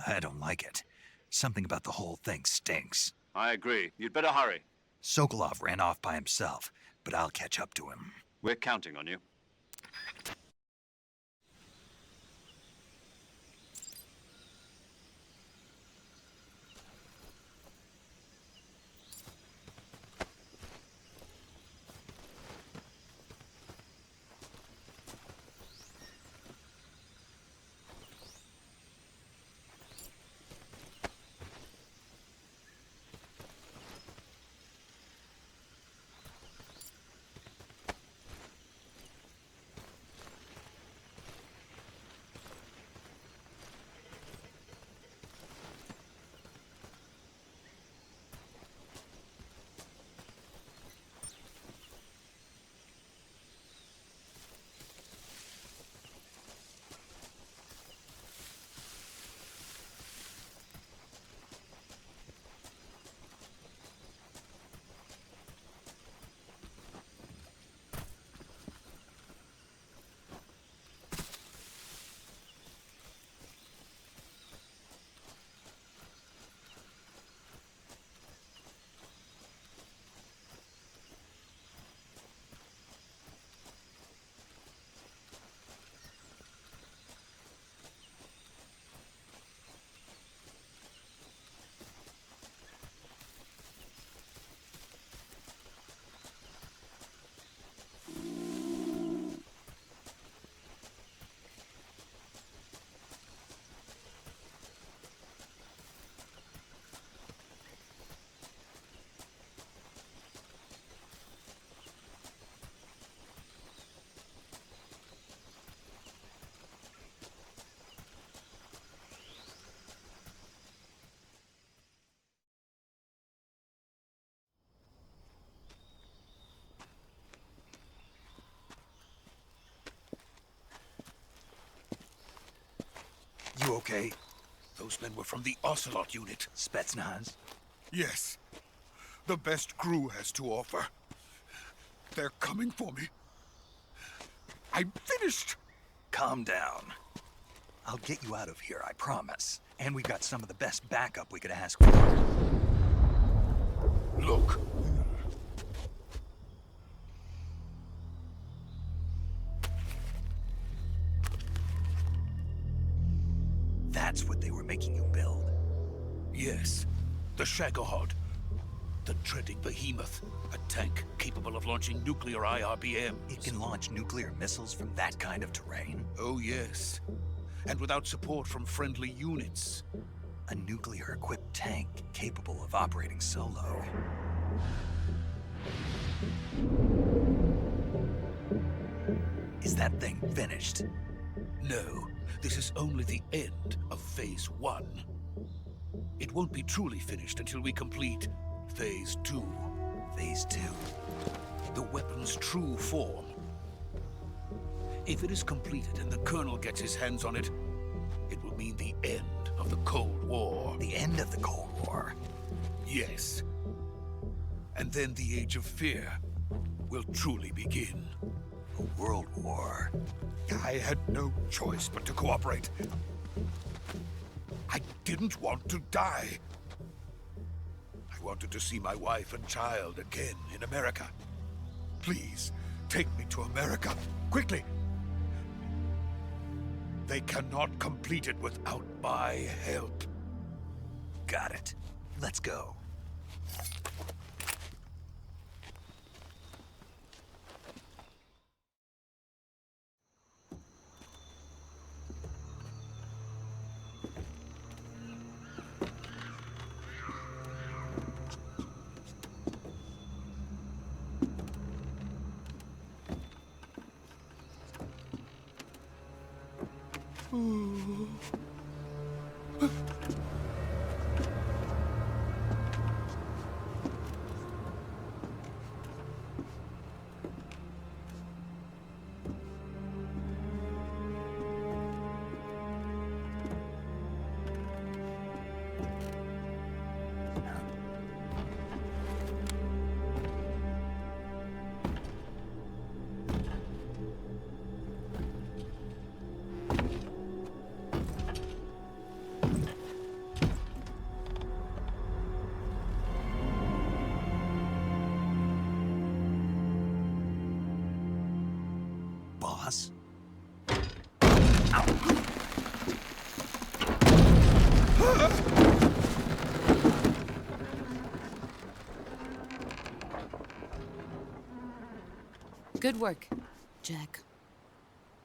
I don't like it. Something about the whole thing stinks. I agree. You'd better hurry. Sokolov ran off by himself, but I'll catch up to him. We're counting on you. okay? Those men were from the Ocelot unit. Spetsnaz? Yes. The best crew has to offer. They're coming for me. I'm finished! Calm down. I'll get you out of here, I promise. And we've got some of the best backup we could ask for. Look. That's what they were making you build? Yes. The Shagohod. The dreading behemoth. A tank capable of launching nuclear IRBMs. It can launch nuclear missiles from that kind of terrain? Oh, yes. And without support from friendly units. A nuclear-equipped tank capable of operating solo. Is that thing finished? No. This is only the end of Phase 1. It won't be truly finished until we complete Phase 2. Phase 2? The weapon's true form. If it is completed and the Colonel gets his hands on it, it will mean the end of the Cold War. The end of the Cold War? Yes. And then the Age of Fear will truly begin. A world war? I had no choice but to cooperate. I didn't want to die. I wanted to see my wife and child again in America. Please, take me to America, quickly. They cannot complete it without my help. Got it. Let's go. Boss? Good work, Jack.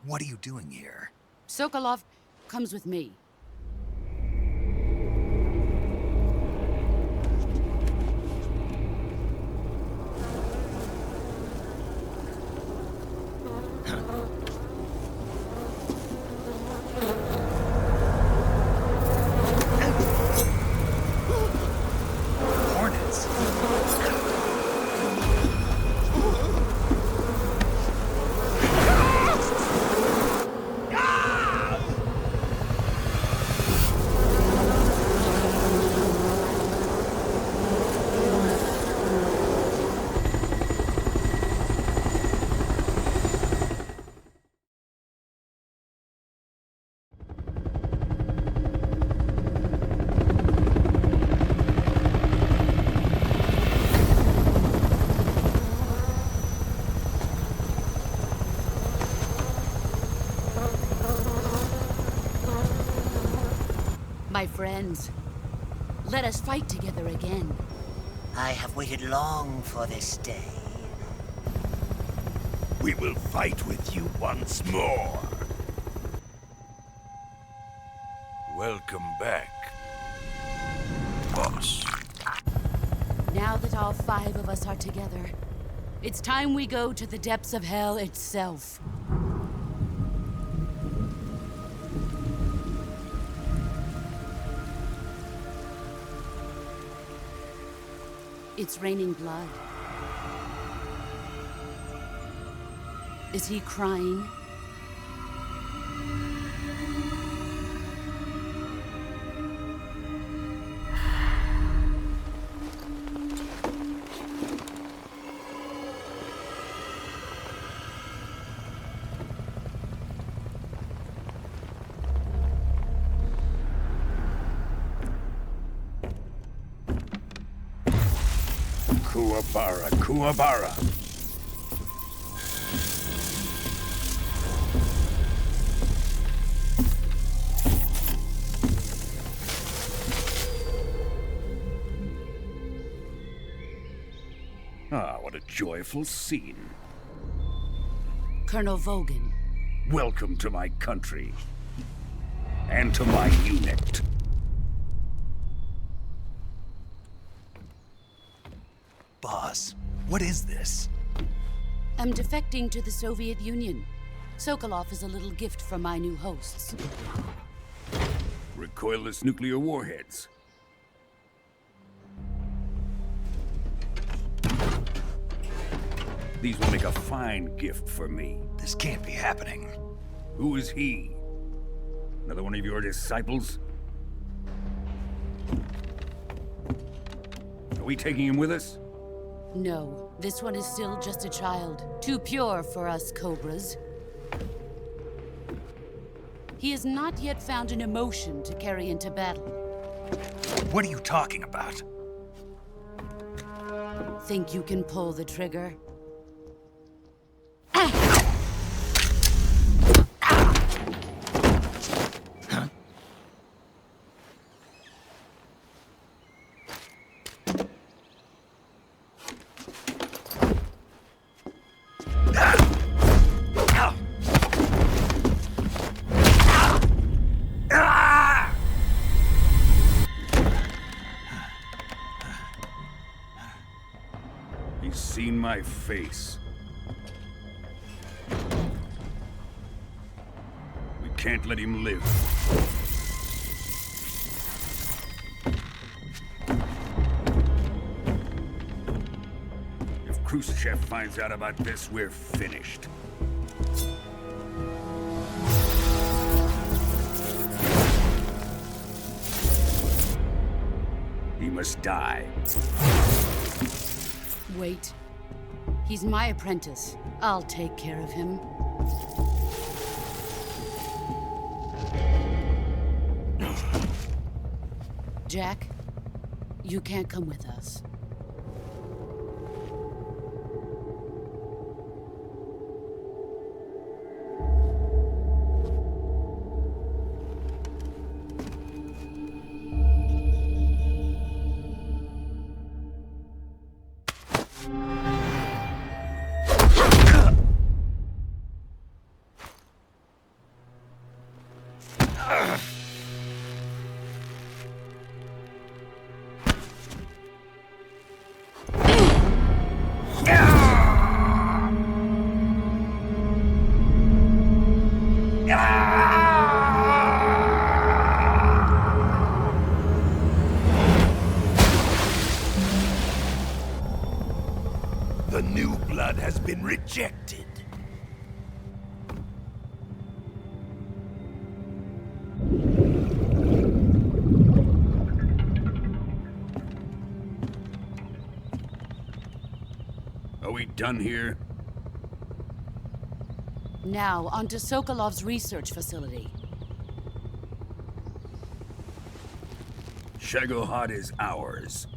What are you doing here? Sokolov comes with me. My friends, let us fight together again. I have waited long for this day. We will fight with you once more. Welcome back, boss. Now that all 5 of us are together, it's time we go to the depths of hell itself. It's raining blood. Is he crying? Kuwabara, Kuwabara. Ah, what a joyful scene. Colonel Volgin. Welcome to my country. And to my unit. Boss, what is this? I'm defecting to the Soviet Union. Sokolov is a little gift from my new hosts. Recoilless nuclear warheads. These will make a fine gift for me. This can't be happening. Who is he? Another one of your disciples? Are we taking him with us? No, this one is still just a child. Too pure for us Cobras. He has not yet found an emotion to carry into battle. What are you talking about? Think you can pull the trigger? He's seen my face. We can't let him live. If Khrushchev finds out about this, we're finished. He must die. Wait. He's my apprentice. I'll take care of him. Jack, you can't come with us. The new blood has been rejected. Are we done here? Now, onto Sokolov's research facility. Shagohod is ours.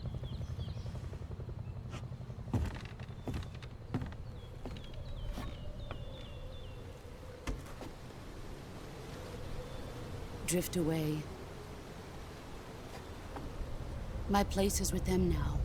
Drift away. My place is with them now.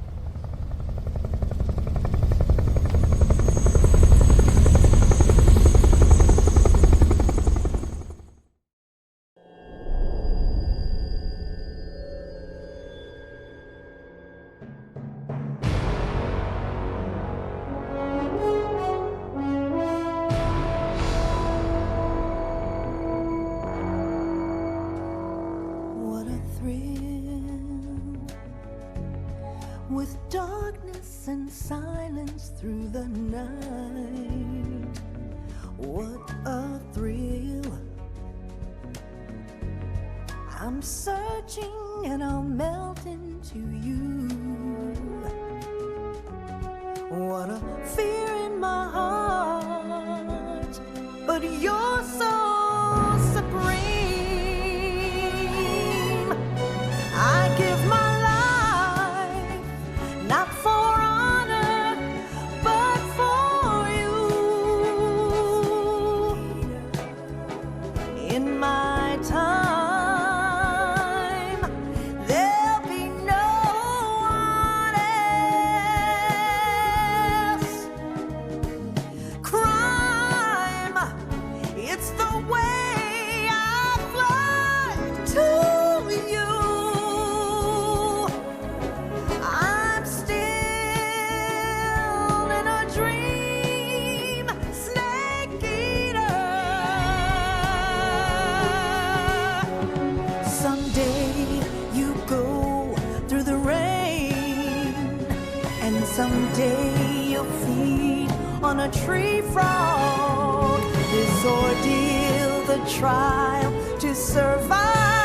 With darkness and silence through the night. What a thrill. I'm searching and I'll melt into you. What a fear in my heart, but you're so supreme. I give my life not for honor on a tree frog. This ordeal, the trial to survive.